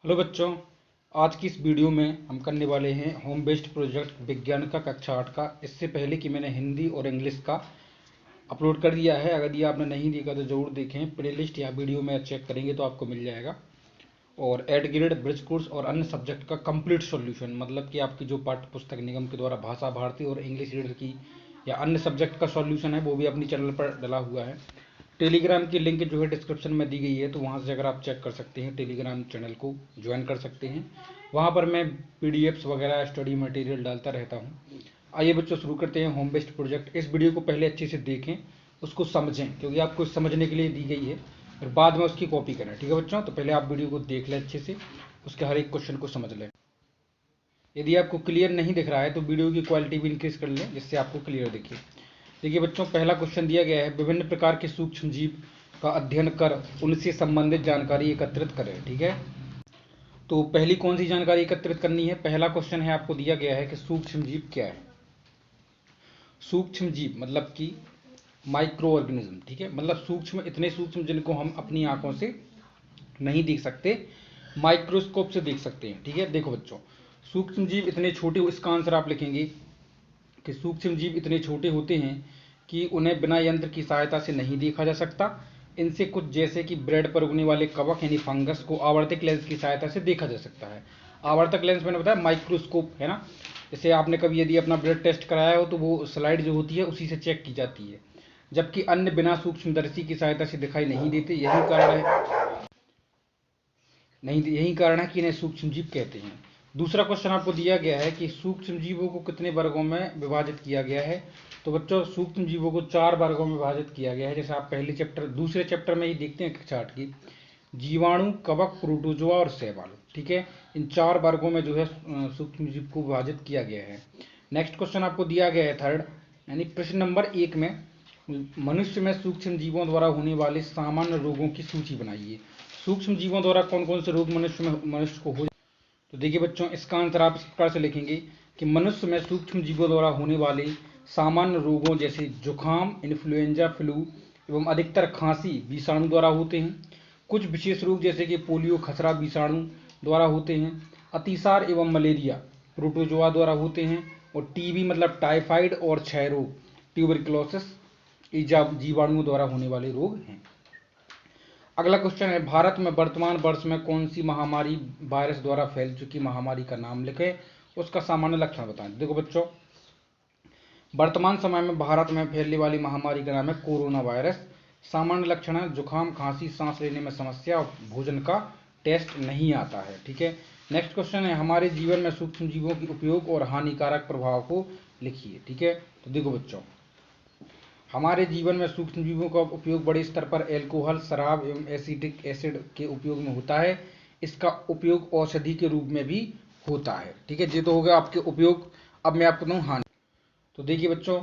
Hello बच्चों, आज की इस वीडियो में हम करने वाले हैं होम बेस्ड प्रोजेक्ट विज्ञान का कक्षा 8 का। इससे पहले कि मैंने हिंदी और इंग्लिश का अपलोड कर दिया है। अगर ये आपने नहीं देखा तो ज़रूर देखें। प्लेलिस्ट या वीडियो में चेक करेंगे तो आपको मिल जाएगा। और एड ग्रेड, ब्रिज कोर्स और अन्य सब्जेक्ट का कंप्लीट सॉल्यूशन, मतलब कि आपकी जो पाठ्य पुस्तक निगम के द्वारा भाषा भारती और इंग्लिश रीडर की या अन्य सब्जेक्ट का सॉल्यूशन है, वो भी अपनी चैनल पर डला हुआ है। टेलीग्राम की लिंक जो है डिस्क्रिप्शन में दी गई है, तो वहाँ से अगर आप चेक कर सकते हैं, टेलीग्राम चैनल को ज्वाइन कर सकते हैं। वहाँ पर मैं पीडीएफ्स वगैरह स्टडी मटेरियल डालता रहता हूँ। आइए बच्चों, शुरू करते हैं होम बेस्ड प्रोजेक्ट। इस वीडियो को पहले अच्छे से देखें, उसको समझें, क्योंकि आपको समझने के लिए दी गई है, फिर बाद में उसकी कॉपी करें। ठीक है बच्चों, तो पहले आप वीडियो को देख लें अच्छे से, उसके हर एक क्वेश्चन को समझ लें। यदि आपको क्लियर नहीं दिख रहा है तो वीडियो की क्वालिटी भी इंक्रीज कर लें, जिससे आपको क्लियर दिखे। देखिए बच्चों, पहला क्वेश्चन दिया गया है, विभिन्न प्रकार के सूक्ष्म जीव का अध्ययन कर उनसे संबंधित जानकारी एकत्रित करें। ठीक है, तो पहली कौन सी जानकारी एकत्रित करनी है? पहला क्वेश्चन है, आपको दिया गया है कि सूक्ष्म जीव क्या है। सूक्ष्म जीव मतलब कि माइक्रो ऑर्गेनिज्म। ठीक है, मतलब सूक्ष्म, इतने सूक्ष्म जिनको हम अपनी आंखों से नहीं देख सकते, माइक्रोस्कोप से देख सकते हैं। ठीक है, देखो बच्चों, सूक्ष्म जीव इतने छोटे, इसका आंसर आप लिखेंगे कि सूक्ष्म जीव इतने छोटे होते हैं कि उन्हें बिना यंत्र की सहायता से नहीं देखा जा सकता। इनसे कुछ जैसे कि ब्रेड पर उगने वाले कवक यानी फंगस को आवर्तक लेंस की सहायता से देखा जा सकता है। आवर्तक लेंस मैंने बताया माइक्रोस्कोप है ना। जैसे आपने कभी यदि अपना ब्लड टेस्ट कराया हो तो वो स्लाइड जो होती है उसी से चेक की जाती है, जबकि अन्य बिना सूक्ष्मदर्शी की सहायता से दिखाई नहीं देते। यही कारण है कि इन्हें सूक्ष्म जीव कहते हैं। दूसरा क्वेश्चन आपको दिया गया है कि सूक्ष्म जीवों को कितने वर्गों में विभाजित किया गया है। तो बच्चों, सूक्ष्म जीवों को 4 वर्गों में विभाजित किया गया है। जैसे आप दूसरे चैप्टर में ही देखते हैं कक्षा 8 की, जीवाणु, कवक, प्रोटोजोआ और शैवाल। ठीक है, इन 4 वर्गों में जो है सूक्ष्म जीव को विभाजित किया गया है। नेक्स्ट क्वेश्चन आपको दिया गया है थर्ड, यानी प्रश्न नंबर 1 में, मनुष्य में सूक्ष्म जीवों द्वारा होने वाले सामान्य रोगों की सूची बनाइए। सूक्ष्म जीवों द्वारा कौन कौन से रोग मनुष्य को हो। तो देखिए बच्चों, इसका आंसर आप इस प्रकार से लिखेंगे कि मनुष्य में सूक्ष्म जीवों द्वारा होने वाले सामान्य रोगों जैसे जुखाम, इन्फ्लुएंजा, फ्लू एवं अधिकतर खांसी विषाणु द्वारा होते हैं। कुछ विशेष रोग जैसे कि पोलियो, खसरा विषाणु द्वारा होते हैं। अतिसार एवं मलेरिया प्रोटोजोआ द्वारा होते हैं। और टीबी मतलब टाइफाइड और क्षय रोग ट्यूबरक्लोसिस जीवाणुओं द्वारा होने वाले रोग हैं। अगला क्वेश्चन है, भारत में वर्तमान वर्ष में कौन सी महामारी वायरस द्वारा फैल चुकी महामारी का नाम लिखें, उसका सामान्य लक्षण बताएं। देखो बच्चों, वर्तमान समय में भारत में फैलने वाली महामारी का नाम है कोरोना वायरस। सामान्य लक्षण है जुकाम, खांसी, सांस लेने में समस्या और भोजन का टेस्ट नहीं आता है। ठीक है, नेक्स्ट क्वेश्चन है, हमारे जीवन में सूक्ष्म जीवों के उपयोग और हानिकारक प्रभाव को लिखिए। ठीक है, तो देखो बच्चों, हमारे जीवन में सूक्ष्म जीवों का उपयोग बड़े स्तर पर अल्कोहल, शराब एवं एसिटिक एसिड के उपयोग में होता है। इसका उपयोग औषधि के रूप में भी होता है। ठीक है, ये तो हो गया आपके उपयोग। अब मैं आपको बताऊँ हानि। तो देखिए बच्चों,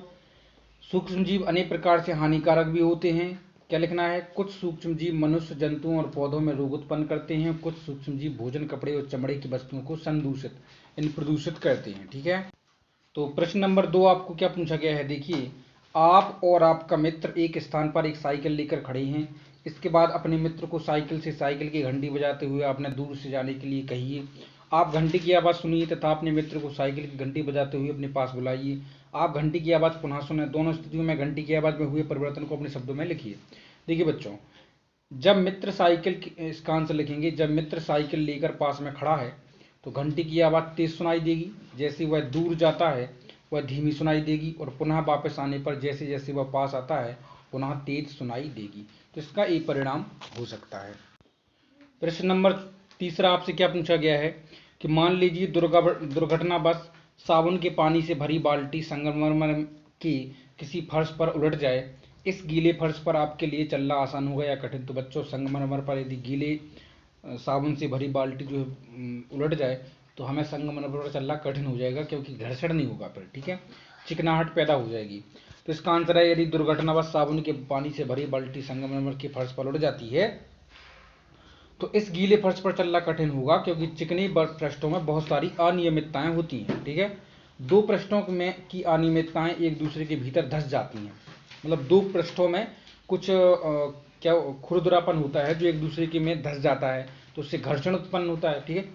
सूक्ष्म जीव अनेक प्रकार से हानिकारक भी होते हैं। क्या लिखना है? कुछ सूक्ष्म जीव मनुष्य, जंतुओं और पौधों में रोग उत्पन्न करते हैं। कुछ सूक्ष्म जीव भोजन, कपड़े और चमड़े की वस्तुओं को प्रदूषित करते हैं। ठीक है, तो प्रश्न नंबर 2 आपको क्या पूछा गया है? देखिए, आप और आपका मित्र एक स्थान पर एक साइकिल लेकर खड़े हैं। इसके बाद अपने मित्र को साइकिल की घंटी बजाते हुए आपने दूर से जाने के लिए कहिए। आप घंटी की आवाज़ सुनिए तथा अपने मित्र को साइकिल की घंटी बजाते हुए अपने पास बुलाइए। आप घंटी की आवाज़ पुनः सुने। दोनों स्थितियों में घंटी की आवाज़ में हुए परिवर्तन को अपने शब्दों में लिखिए। देखिए बच्चों, जब मित्र साइकिल, इसका आंसर लिखेंगे, जब मित्र साइकिल लेकर पास में खड़ा है तो घंटी की आवाज़ तेज सुनाई देगी। जैसे वह दूर जाता है वह धीमी सुनाई देगी, और पुनः वापस आने पर जैसे जैसे वह पास आता है पुनः तेज सुनाई देगी। तो इसका एक परिणाम हो सकता है। प्रश्न नंबर 3 आपसे क्या पूछा गया है कि मान लीजिए दुर्घटनावश साबुन के पानी से भरी बाल्टी संगमरमर की किसी फर्श पर उलट जाए। इस गीले फर्श पर आपके लिए चलना आसान होगा या कठिन? तो बच्चों, संगमरमर पर यदि गीले साबुन से भरी बाल्टी जो है उलट जाए तो हमें संगमरमर पर चलना कठिन हो जाएगा, क्योंकि घर्षण नहीं होगा फिर। ठीक है, चिकनाहट पैदा हो जाएगी। तो इसका आंसर है, यदि दुर्घटनावश साबुन के पानी से भरी बाल्टी संगमरमर के फर्श पर उलट जाती है तो इस गीले फर्श पर चलना कठिन होगा, क्योंकि चिकनी पृष्ठों में बहुत सारी अनियमितताएं होती हैं। ठीक है, दो पृष्ठों में की अनियमितताएं एक दूसरे के भीतर धंस जाती हैं। मतलब दो पृष्ठों में कुछ क्या खुरदरापन होता है जो एक दूसरे के में धंस जाता है, तो उससे घर्षण उत्पन्न होता है। ठीक है,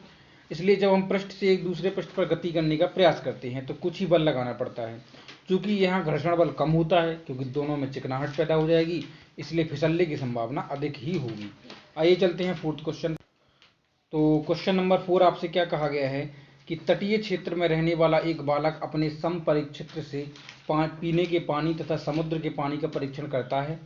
इसलिए जब हम पृष्ठ से एक दूसरे पृष्ठ पर गति करने का प्रयास करते हैं तो कुछ ही बल लगाना पड़ता है। चूंकि यहाँ घर्षण बल कम होता है क्योंकि दोनों में चिकनाहट पैदा हो जाएगी, इसलिए फिसलने की संभावना अधिक ही होगी। आइए चलते हैं फोर्थ क्वेश्चन। तो क्वेश्चन नंबर 4 आपसे क्या कहा गया है कि तटीय क्षेत्र में रहने वाला एक बालक अपने समपरिक्षेत्र से पीने के पानी तथा समुद्र के पानी का परीक्षण करता है।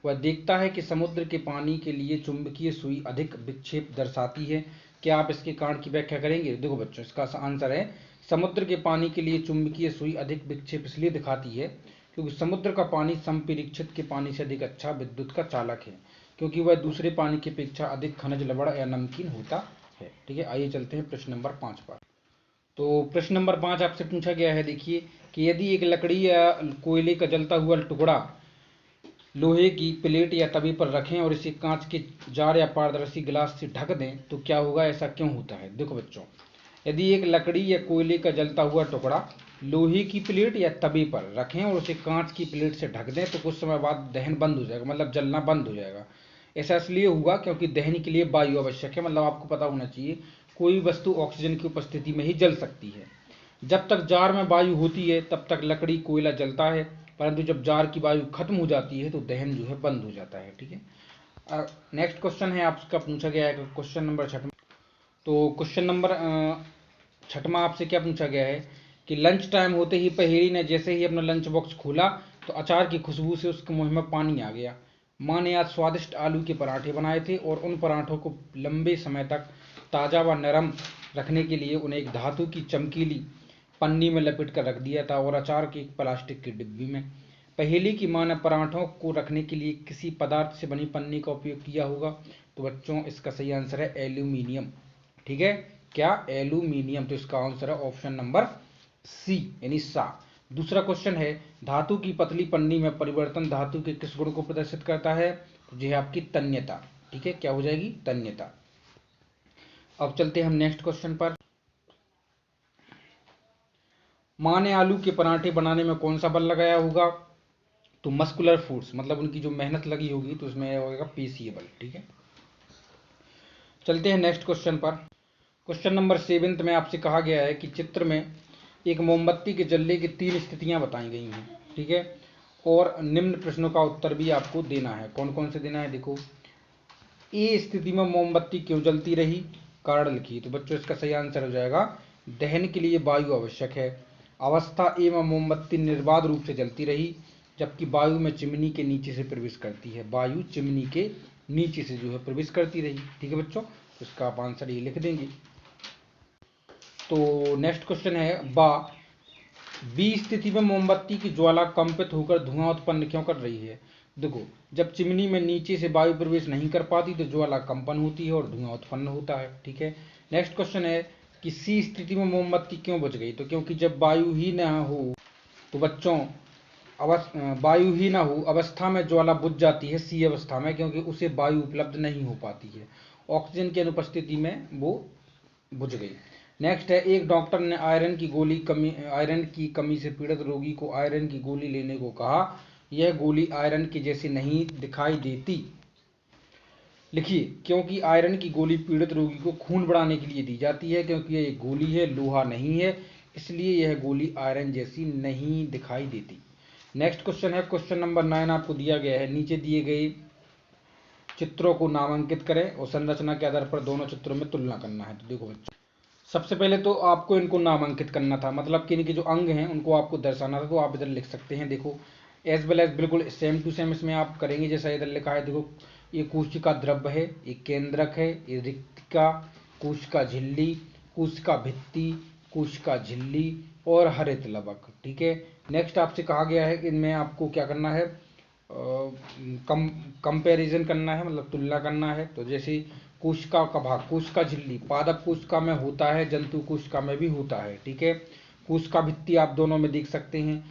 वह देखता है कि समुद्र के पानी के लिए चुंबकीय सुई अधिक विक्षेप दर्शाती है। क्या आप इसके कारण की व्याख्या करेंगे? देखो बच्चों, इसका आंसर है समुद्र के पानी के लिए चुंबकीय सुई अधिक विक्षेप इसलिए दिखाती है क्योंकि समुद्र का पानी समपरिक्षित के पानी से अधिक अच्छा विद्युत का चालक है, क्योंकि वह दूसरे पानी की अपेक्षा अधिक खनिज लवण या नमकीन होता है। ठीक है, आइए चलते हैं प्रश्न नंबर 5 पर। तो प्रश्न नंबर 5 आपसे पूछा गया है, देखिए कि यदि एक लकड़ी या कोयले का जलता हुआ टुकड़ा लोहे की प्लेट या तवे पर रखें और इसे कांच के जार या पारदर्शी गिलास से ढक दें तो क्या होगा, ऐसा क्यों होता है? देखो बच्चों, यदि एक लकड़ी या कोयले का जलता हुआ टुकड़ा लोहे की प्लेट या तवे पर रखें और उसे कांच की प्लेट से ढक दें तो कुछ समय बाद दहन बंद हो जाएगा, मतलब जलना बंद हो जाएगा। ऐसा इसलिए होगा क्योंकि दहन के लिए वायु आवश्यक है। मतलब आपको पता होना चाहिए कोई वस्तु ऑक्सीजन की उपस्थिति में ही जल सकती है। जब तक जार में वायु होती है तब तक लकड़ी कोयला जलता है, परंतु जब जार की वायु खत्म हो जाती है तो दहन जो है बंद हो जाता है। ठीक है, नेक्स्ट क्वेश्चन है आपका, पूछा गया है क्वेश्चन नंबर 6। तो क्वेश्चन नंबर 6 आपसे क्या पूछा गया है कि लंच टाइम होते ही पहेली ने जैसे ही अपना लंच बॉक्स खोला तो अचार की खुशबू से उसके मुंह में पानी आ गया। माँ ने आज स्वादिष्ट आलू के पराठे बनाए थे और उन पराठों को लंबे समय तक ताज़ा व नरम रखने के लिए उन्हें एक धातु की चमकीली पन्नी में लपेट कर रख दिया था और अचार की एक प्लास्टिक की डिब्बी में। पहेली की माँ ने पराठों को रखने के लिए किसी पदार्थ से बनी पन्नी का उपयोग किया होगा। तो बच्चों, इसका सही आंसर है एल्यूमिनियम। ठीक है, क्या? एल्यूमिनियम। तो इसका आंसर है ऑप्शन नंबर सी, यानी सा। दूसरा क्वेश्चन है, धातु की पतली पन्नी में परिवर्तन धातु के किस गुण को प्रदर्शित करता है? तो यह आपकी तन्यता। ठीक है, क्या हो जाएगी? तन्यता। अब चलते हैं हम नेक्स्ट क्वेश्चन पर। माँ ने आलू के पराठे बनाने में कौन सा बल लगाया होगा? तो मस्कुलर फोर्स, मतलब उनकी जो मेहनत लगी होगी तो उसमें होगा पेशीय बल। ठीक है, चलते हैं नेक्स्ट क्वेश्चन पर। क्वेश्चन नंबर 7 में आपसे कहा गया है कि चित्र में एक मोमबत्ती के जलने की 3 स्थितियां बताई गई हैं। ठीक है, और निम्न प्रश्नों का उत्तर भी आपको देना है। कौन कौन से देना है? देखो, ए स्थिति में मोमबत्ती क्यों जलती रही, कारण लिखिए। तो बच्चों, इसका सही आंसर हो जाएगा दहन के लिए वायु आवश्यक है। अवस्था ए में मोमबत्ती निर्बाध रूप से जलती रही, जबकि वायु में चिमनी के नीचे से प्रवेश करती है। वायु चिमनी के नीचे से जो है प्रवेश करती रही। ठीक है बच्चों, तो इसका आप आंसर ये लिख देंगे। तो नेक्स्ट क्वेश्चन है, बी स्थिति में मोमबत्ती की ज्वाला कंपित होकर धुआं उत्पन्न क्यों कर रही है? देखो, जब चिमनी में नीचे से वायु प्रवेश नहीं कर पाती तो ज्वाला कंपन होती है और धुआं उत्पन्न होता है। ठीक है, नेक्स्ट क्वेश्चन है कि सी स्थिति में मोमबत्ती क्यों बुझ गई? तो क्योंकि जब वायु ही न हो तो बच्चों वायु ही ना हो अवस्था में ज्वाला बुझ जाती है, सी अवस्था में, क्योंकि उसे वायु उपलब्ध नहीं हो पाती है, ऑक्सीजन की अनुपस्थिति में वो बुझ गई। नेक्स्ट है, एक डॉक्टर ने आयरन की कमी से पीड़ित रोगी को आयरन की गोली लेने को कहा। यह गोली आयरन की जैसी नहीं दिखाई देती। लिखिए, क्योंकि आयरन की गोली पीड़ित रोगी को खून बढ़ाने के लिए दी जाती है, क्योंकि यह एक गोली है, लोहा नहीं है, इसलिए यह गोली आयरन जैसी नहीं दिखाई देती। नेक्स्ट क्वेश्चन है, क्वेश्चन नंबर 9 आपको दिया गया है। नीचे दिए गए चित्रों को नामांकित करें और संरचना के आधार पर दोनों चित्रों में तुलना करना है। तो देखो बच्चों, सबसे पहले तो आपको इनको नामांकित करना था, मतलब कि इनके जो अंग हैं उनको आपको दर्शाना था। तो आप इधर लिख सकते हैं, देखो एज वेल एज बिल्कुल सेम टू सेम इसमें आप करेंगे जैसा इधर लिखा है। देखो, ये कोशिका द्रव्य है, ये केंद्रक है, ये रिक्तिका, कोशिका झिल्ली, कोशिका भित्ति, कोशिका झिल्ली और हरित लवक। ठीक है, नेक्स्ट आपसे कहा गया है कि इनमें आपको क्या करना है, कंपैरिजन करना है, मतलब तुलना करना है। तो जैसे कोशिका का भाग, कोशिका झिल्ली पादप कोशिका में होता है, जंतु कोशिका में भी होता है। ठीक है, कोशिका भित्ति आप दोनों में देख सकते हैं,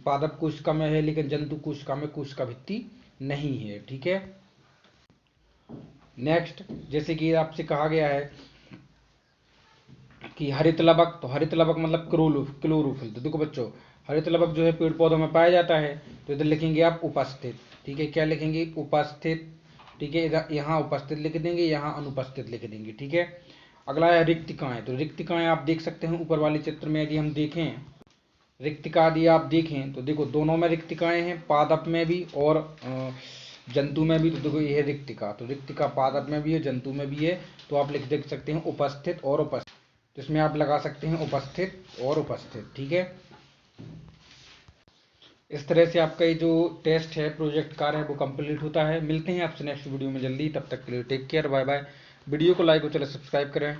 पादप कोशिका में है लेकिन जंतु कोशिका में कोशिका भित्ति नहीं है। ठीक है, नेक्स्ट जैसे कि आपसे कहा गया है कि हरित लवक, तो हरित लवक मतलब क्लोरोफिल। तो देखो बच्चों, हरित लवक जो है पेड़ पौधों में पाया जाता है, तो इधर लिखेंगे आप उपस्थित। ठीक है, क्या लिखेंगे? उपस्थित। ठीक है, इधर यहाँ उपस्थित लिख देंगे, यहाँ अनुपस्थित लिख देंगे। ठीक है, अगला है रिक्तिकाएं। तो रिक्तिकाएं आप देख सकते हैं ऊपर वाले चित्र में, यदि हम देखें रिक्तिका यदि आप देखें तो देखो दोनों में रिक्तिकाएं हैं, पादप में भी और जंतु में भी। तो देखो ये है रिक्तिका, तो रिक्तिका पादप में भी है, जंतु में भी है। तो आप देख सकते हैं उपस्थित और उपस्थित, तो इसमें आप लगा सकते हैं उपस्थित और उपस्थित। ठीक है, इस तरह से आपका ये जो टेस्ट है, प्रोजेक्ट कार्य है, वो कंप्लीट होता है। मिलते हैं आपसे नेक्स्ट वीडियो में जल्दी, तब तक के लिए take care, bye bye. Video को लाइक और चैनल सब्सक्राइब करें।